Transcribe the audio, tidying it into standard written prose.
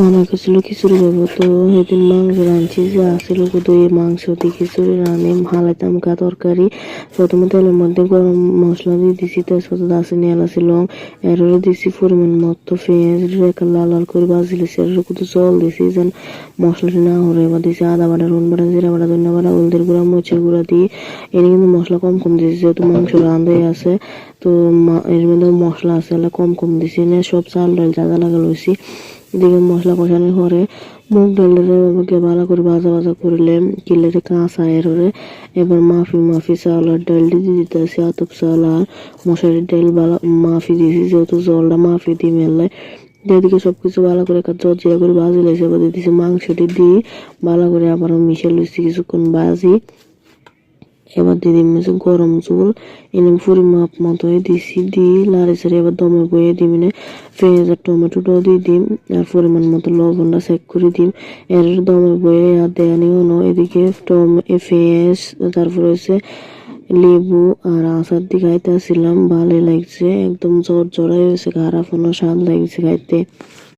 আমার কাছে খিচুড়ি খাবো তো সেদিন মাংস রাঁধছি যে আসছিল দই মাংস দিয়ে খিচুড়ি রাঁধে হালাইতাম কা তরকারি। প্রথমে তেলের মধ্যে গরম মশলা দিয়ে দিছি, তেজপাতা দারচিনি এলাচি লং এরও দিছি পরিমাণ মতো পেঁয়াজ রেখা লাল লাল করে ভাজি লেছি। এর কত জল দিছি যেন মশলাটি না হরে। এবার দিছি আদা বাটা রসুন বাটা জিরা বাটা ধনিয়া বাটা হলদির গুঁড়া মরিচের গুঁড়া দিয়ে এনে কিন্তু মশলা কম কম দিয়েছি যেহেতু মাংস রাঁধে আছে। তো এর মধ্যে মশলা আছে কম কম দিছি না সব চাল ডাল যা যা লাগা লইছি। এদিকে মশলা কষানোর পরে মুগ ডালটাকে ভালো করে ভাজা ভাজা করলে কিলেতে কাঁচা এররে এবার মাফি চাল আর ডাল দিয়ে দিতেছি আতপ চাল আর মশারির ডাল মাফি দিয়েছি যেহেতু জলটা মাফি দিয়ে মেললে। এদিকে সবকিছু ভালো করে জর্জিয়া করে ভাজি লেছে। এবার দিয়েছি মাংসটি দিয়ে ভালো করে আবারও মিশে লইছি কিছুক্ষণ ভাজি। এবার দিয়ে দিম গরম জল এনে পরিমাপ মতো দিছি দিয়ে লাড়ি সারি এবার দমে বয়ে দিম এনে পেঁয়াজ আর টমেটোটাও দিয়ে দিম আর পরিমাণ মতো লবণটা চেক করে দিম। এর দমে বয়ে আর দেয়ানিও নয়। এদিকে পেঁয়াজ তারপরে হচ্ছে লেবু আর আচার দিয়ে খাইতে আসছিলাম, ভালোই লাগছে একদম জোর জোড়াই হয়েছে, খারাপ স্বাদ লাগছে খাইতে।